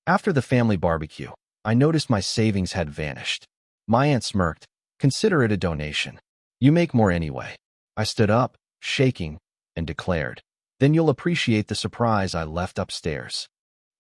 After the family barbecue, I noticed my savings had vanished. My aunt smirked. "Consider it a donation. You make more anyway." I stood up, shaking, and declared, "Then you'll appreciate the surprise I left upstairs."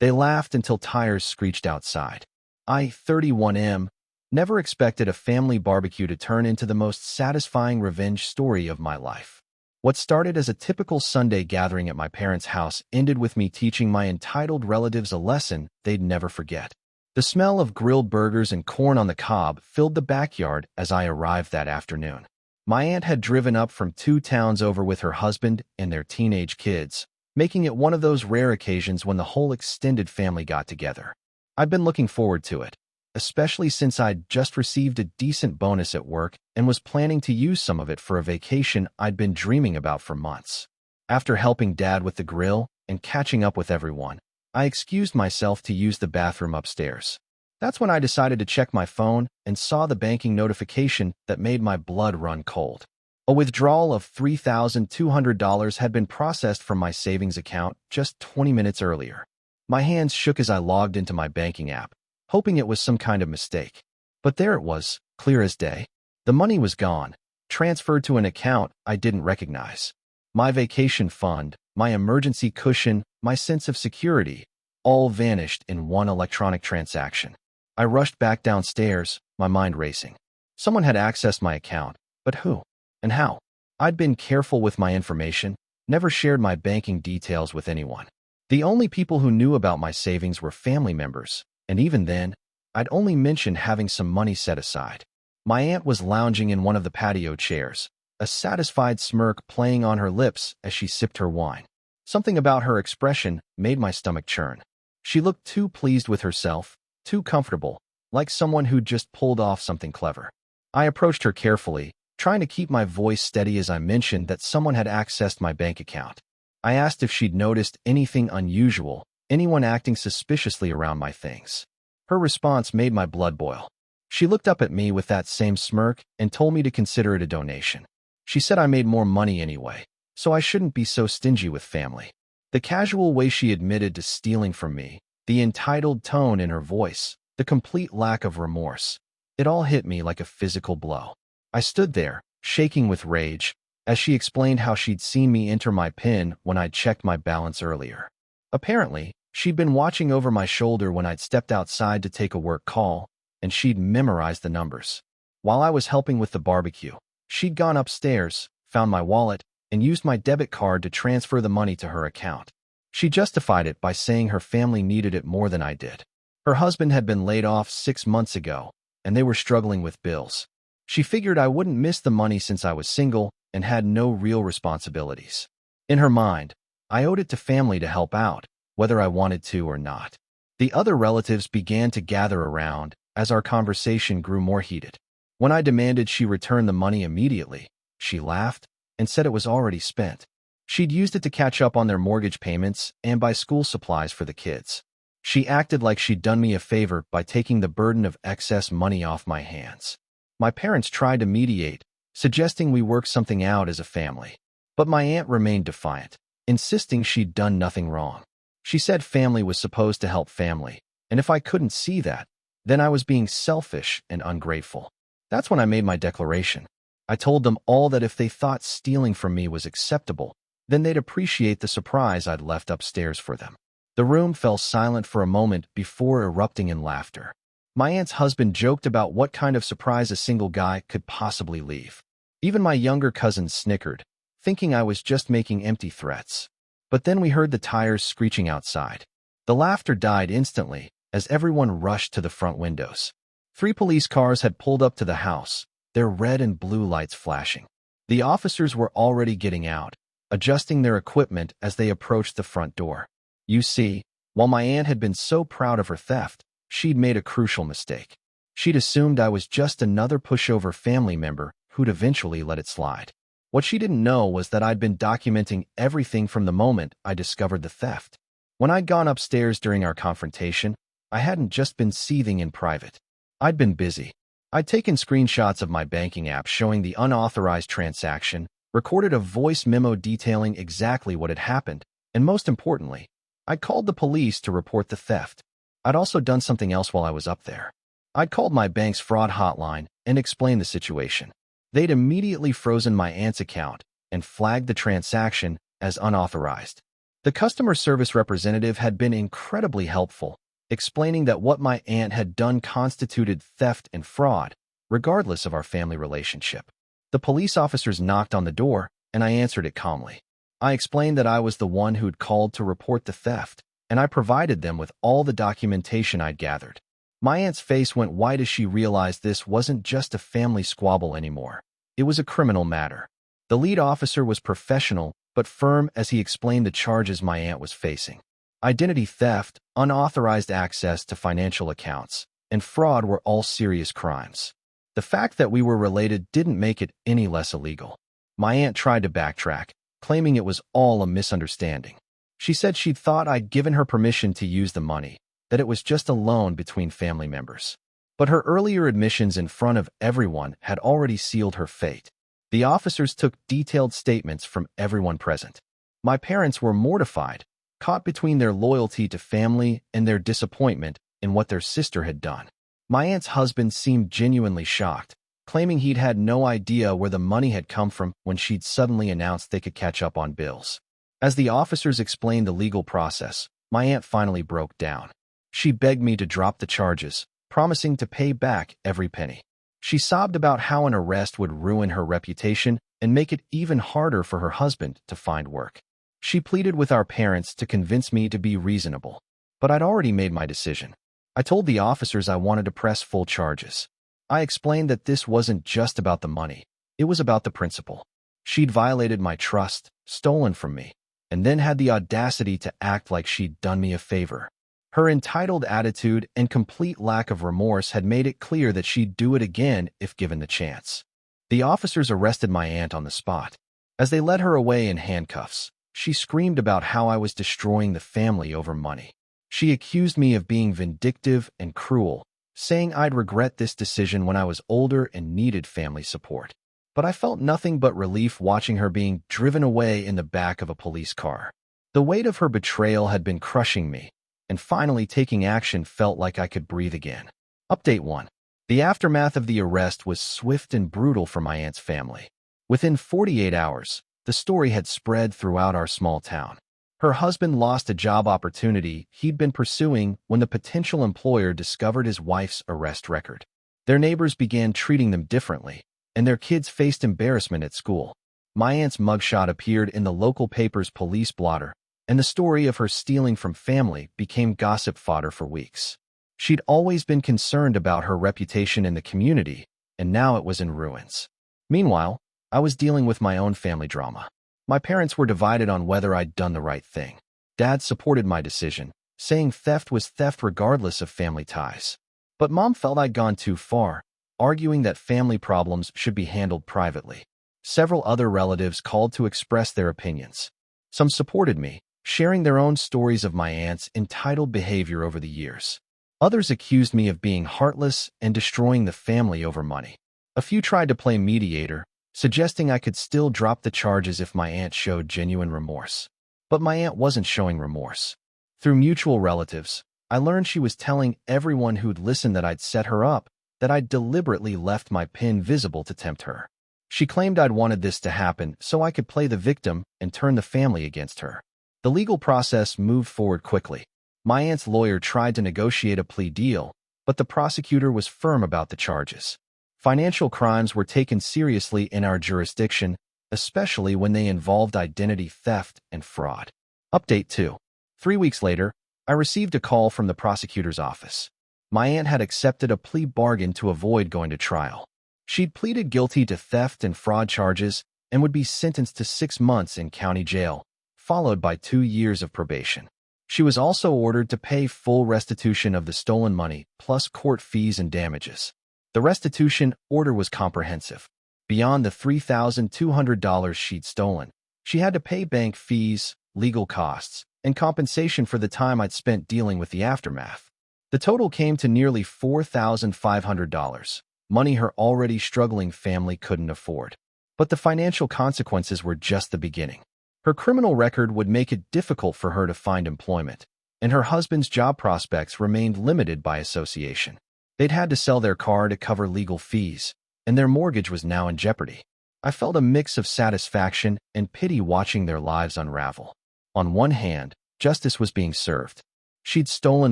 They laughed until tires screeched outside. I, 31M, never expected a family barbecue to turn into the most satisfying revenge story of my life. What started as a typical Sunday gathering at my parents' house ended with me teaching my entitled relatives a lesson they'd never forget. The smell of grilled burgers and corn on the cob filled the backyard as I arrived that afternoon. My aunt had driven up from 2 towns over with her husband and their teenage kids, making it one of those rare occasions when the whole extended family got together. I'd been looking forward to it, especially since I'd just received a decent bonus at work and was planning to use some of it for a vacation I'd been dreaming about for months. After helping Dad with the grill and catching up with everyone, I excused myself to use the bathroom upstairs. That's when I decided to check my phone and saw the banking notification that made my blood run cold. A withdrawal of $3,200 had been processed from my savings account just 20 minutes earlier. My hands shook as I logged into my banking app, hoping it was some kind of mistake. But there it was, clear as day. The money was gone, transferred to an account I didn't recognize. My vacation fund, my emergency cushion, my sense of security, all vanished in one electronic transaction. I rushed back downstairs, my mind racing. Someone had accessed my account, but who? And how? I'd been careful with my information, never shared my banking details with anyone. The only people who knew about my savings were family members, and even then, I'd only mentioned having some money set aside. My aunt was lounging in one of the patio chairs, a satisfied smirk playing on her lips as she sipped her wine. Something about her expression made my stomach churn. She looked too pleased with herself, too comfortable, like someone who'd just pulled off something clever. I approached her carefully, trying to keep my voice steady as I mentioned that someone had accessed my bank account. I asked if she'd noticed anything unusual, anyone acting suspiciously around my things. Her response made my blood boil. She looked up at me with that same smirk and told me to consider it a donation. She said I made more money anyway, so I shouldn't be so stingy with family. The casual way she admitted to stealing from me, the entitled tone in her voice, the complete lack of remorse, it all hit me like a physical blow. I stood there, shaking with rage, as she explained how she'd seen me enter my PIN when I'd checked my balance earlier. Apparently, she'd been watching over my shoulder when I'd stepped outside to take a work call, and she'd memorized the numbers. While I was helping with the barbecue, she'd gone upstairs, found my wallet, and used my debit card to transfer the money to her account. She justified it by saying her family needed it more than I did. Her husband had been laid off 6 months ago, and they were struggling with bills. She figured I wouldn't miss the money since I was single and had no real responsibilities. In her mind, I owed it to family to help out, whether I wanted to or not. The other relatives began to gather around as our conversation grew more heated. When I demanded she return the money immediately, she laughed and said it was already spent. She'd used it to catch up on their mortgage payments and buy school supplies for the kids. She acted like she'd done me a favor by taking the burden of excess money off my hands. My parents tried to mediate, suggesting we work something out as a family. But my aunt remained defiant, insisting she'd done nothing wrong. She said family was supposed to help family, and if I couldn't see that, then I was being selfish and ungrateful. That's when I made my declaration. I told them all that if they thought stealing from me was acceptable, then they'd appreciate the surprise I'd left upstairs for them. The room fell silent for a moment before erupting in laughter. My aunt's husband joked about what kind of surprise a single guy could possibly leave. Even my younger cousin snickered, thinking I was just making empty threats. But then we heard the tires screeching outside. The laughter died instantly as everyone rushed to the front windows. 3 police cars had pulled up to the house, their red and blue lights flashing. The officers were already getting out, adjusting their equipment as they approached the front door. You see, while my aunt had been so proud of her theft, she'd made a crucial mistake. She'd assumed I was just another pushover family member who'd eventually let it slide. What she didn't know was that I'd been documenting everything from the moment I discovered the theft. When I'd gone upstairs during our confrontation, I hadn't just been seething in private. I'd been busy. I'd taken screenshots of my banking app showing the unauthorized transaction, recorded a voice memo detailing exactly what had happened, and most importantly, I called the police to report the theft. I'd also done something else while I was up there. I'd called my bank's fraud hotline and explained the situation. They'd immediately frozen my aunt's account and flagged the transaction as unauthorized. The customer service representative had been incredibly helpful, explaining that what my aunt had done constituted theft and fraud, regardless of our family relationship. The police officers knocked on the door, and I answered it calmly. I explained that I was the one who'd called to report the theft, and I provided them with all the documentation I'd gathered. My aunt's face went white as she realized this wasn't just a family squabble anymore. It was a criminal matter. The lead officer was professional but firm as he explained the charges my aunt was facing. Identity theft, unauthorized access to financial accounts, and fraud were all serious crimes. The fact that we were related didn't make it any less illegal. My aunt tried to backtrack, claiming it was all a misunderstanding. She said she'd thought I'd given her permission to use the money, that it was just a loan between family members. But her earlier admissions in front of everyone had already sealed her fate. The officers took detailed statements from everyone present. My parents were mortified, caught between their loyalty to family and their disappointment in what their sister had done. My aunt's husband seemed genuinely shocked, claiming he'd had no idea where the money had come from when she'd suddenly announced they could catch up on bills. As the officers explained the legal process, my aunt finally broke down. She begged me to drop the charges, promising to pay back every penny. She sobbed about how an arrest would ruin her reputation and make it even harder for her husband to find work. She pleaded with our parents to convince me to be reasonable, but I'd already made my decision. I told the officers I wanted to press full charges. I explained that this wasn't just about the money, it was about the principle. She'd violated my trust, stolen from me, and then had the audacity to act like she'd done me a favor. Her entitled attitude and complete lack of remorse had made it clear that she'd do it again if given the chance. The officers arrested my aunt on the spot. As they led her away in handcuffs, she screamed about how I was destroying the family over money. She accused me of being vindictive and cruel, saying I'd regret this decision when I was older and needed family support. But I felt nothing but relief watching her being driven away in the back of a police car. The weight of her betrayal had been crushing me, and finally taking action felt like I could breathe again. Update 1. The aftermath of the arrest was swift and brutal for my aunt's family. Within 48 hours, the story had spread throughout our small town. Her husband lost a job opportunity he'd been pursuing when the potential employer discovered his wife's arrest record. Their neighbors began treating them differently, and their kids faced embarrassment at school. My aunt's mugshot appeared in the local paper's police blotter, and the story of her stealing from family became gossip fodder for weeks. She'd always been concerned about her reputation in the community, and now it was in ruins. Meanwhile, I was dealing with my own family drama. My parents were divided on whether I'd done the right thing. Dad supported my decision, saying theft was theft regardless of family ties. But Mom felt I'd gone too far, arguing that family problems should be handled privately. Several other relatives called to express their opinions. Some supported me, sharing their own stories of my aunt's entitled behavior over the years. Others accused me of being heartless and destroying the family over money. A few tried to play mediator, suggesting I could still drop the charges if my aunt showed genuine remorse. But my aunt wasn't showing remorse. Through mutual relatives, I learned she was telling everyone who'd listened that I'd set her up, that I'd deliberately left my pin visible to tempt her. She claimed I'd wanted this to happen so I could play the victim and turn the family against her. The legal process moved forward quickly. My aunt's lawyer tried to negotiate a plea deal, but the prosecutor was firm about the charges. Financial crimes were taken seriously in our jurisdiction, especially when they involved identity theft and fraud. Update 2. 3 weeks later, I received a call from the prosecutor's office. My aunt had accepted a plea bargain to avoid going to trial. She'd pleaded guilty to theft and fraud charges and would be sentenced to 6 months in county jail, followed by 2 years of probation. She was also ordered to pay full restitution of the stolen money, plus court fees and damages. The restitution order was comprehensive. Beyond the $3,200 she'd stolen, she had to pay bank fees, legal costs, and compensation for the time I'd spent dealing with the aftermath. The total came to nearly $4,500, money her already struggling family couldn't afford. But the financial consequences were just the beginning. Her criminal record would make it difficult for her to find employment, and her husband's job prospects remained limited by association. They'd had to sell their car to cover legal fees, and their mortgage was now in jeopardy. I felt a mix of satisfaction and pity watching their lives unravel. On one hand, justice was being served. She'd stolen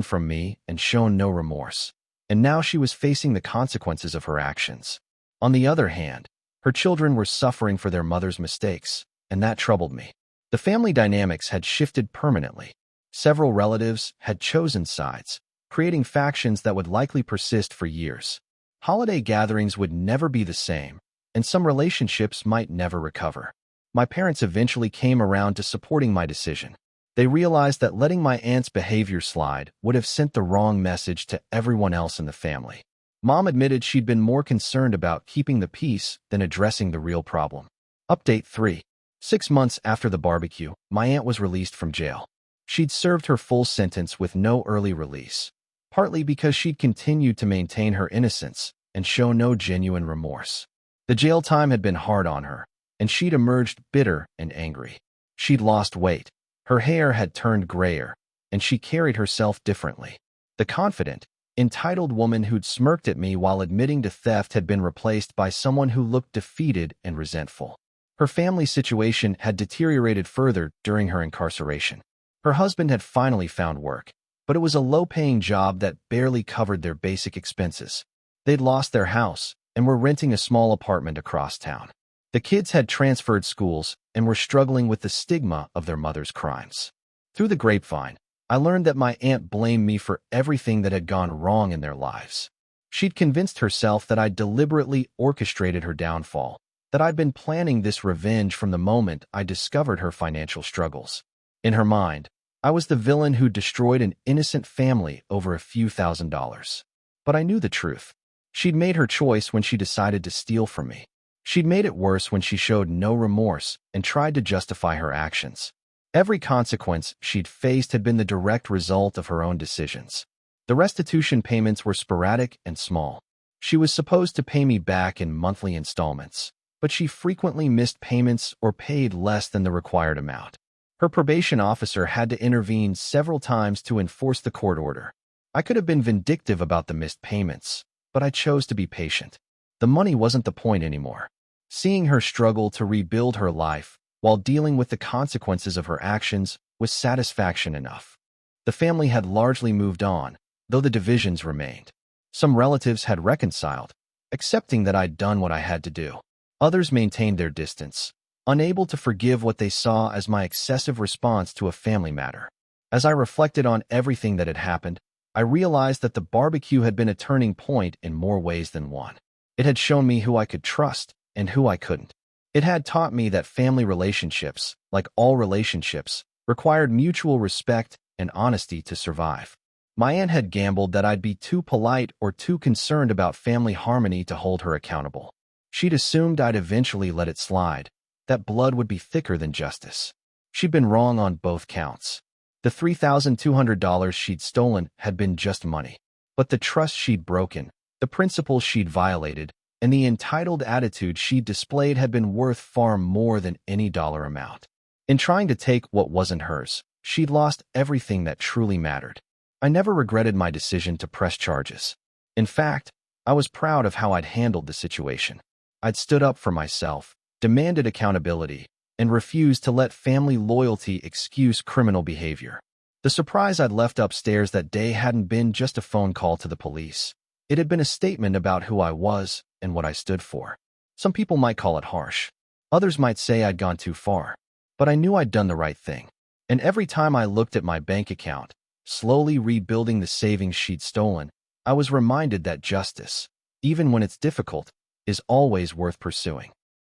from me and shown no remorse, and now she was facing the consequences of her actions. On the other hand, her children were suffering for their mother's mistakes, and that troubled me. The family dynamics had shifted permanently. Several relatives had chosen sides, creating factions that would likely persist for years. Holiday gatherings would never be the same, and some relationships might never recover. My parents eventually came around to supporting my decision. They realized that letting my aunt's behavior slide would have sent the wrong message to everyone else in the family. Mom admitted she'd been more concerned about keeping the peace than addressing the real problem. Update 3. 6 months after the barbecue, my aunt was released from jail. She'd served her full sentence with no early release, partly because she'd continued to maintain her innocence and show no genuine remorse. The jail time had been hard on her, and she'd emerged bitter and angry. She'd lost weight, her hair had turned grayer, and she carried herself differently. The confident, entitled woman who'd smirked at me while admitting to theft had been replaced by someone who looked defeated and resentful. Her family situation had deteriorated further during her incarceration. Her husband had finally found work, but it was a low-paying job that barely covered their basic expenses. They'd lost their house and were renting a small apartment across town. The kids had transferred schools and were struggling with the stigma of their mother's crimes. Through the grapevine, I learned that my aunt blamed me for everything that had gone wrong in their lives. She'd convinced herself that I'd deliberately orchestrated her downfall, that I'd been planning this revenge from the moment I discovered her financial struggles. In her mind, I was the villain who destroyed an innocent family over a few $1,000s. But I knew the truth. She'd made her choice when she decided to steal from me. She'd made it worse when she showed no remorse and tried to justify her actions. Every consequence she'd faced had been the direct result of her own decisions. The restitution payments were sporadic and small. She was supposed to pay me back in monthly installments, but she frequently missed payments or paid less than the required amount. Her probation officer had to intervene several times to enforce the court order. I could have been vindictive about the missed payments, but I chose to be patient. The money wasn't the point anymore. Seeing her struggle to rebuild her life while dealing with the consequences of her actions was satisfaction enough. The family had largely moved on, though the divisions remained. Some relatives had reconciled, accepting that I'd done what I had to do. Others maintained their distance, unable to forgive what they saw as my excessive response to a family matter. As I reflected on everything that had happened, I realized that the barbecue had been a turning point in more ways than one. It had shown me who I could trust and who I couldn't. It had taught me that family relationships, like all relationships, required mutual respect and honesty to survive. My aunt had gambled that I'd be too polite or too concerned about family harmony to hold her accountable. She'd assumed I'd eventually let it slide, that blood would be thicker than justice. She'd been wrong on both counts. The $3,200 she'd stolen had been just money, but the trust she'd broken, the principles she'd violated, and the entitled attitude she'd displayed had been worth far more than any dollar amount. In trying to take what wasn't hers, she'd lost everything that truly mattered. I never regretted my decision to press charges. In fact, I was proud of how I'd handled the situation. I'd stood up for myself, demanded accountability, and refused to let family loyalty excuse criminal behavior. The surprise I'd left upstairs that day hadn't been just a phone call to the police. It had been a statement about who I was and what I stood for. Some people might call it harsh. Others might say I'd gone too far. But I knew I'd done the right thing. And every time I looked at my bank account, slowly rebuilding the savings she'd stolen, I was reminded that justice, even when it's difficult, is always worth pursuing.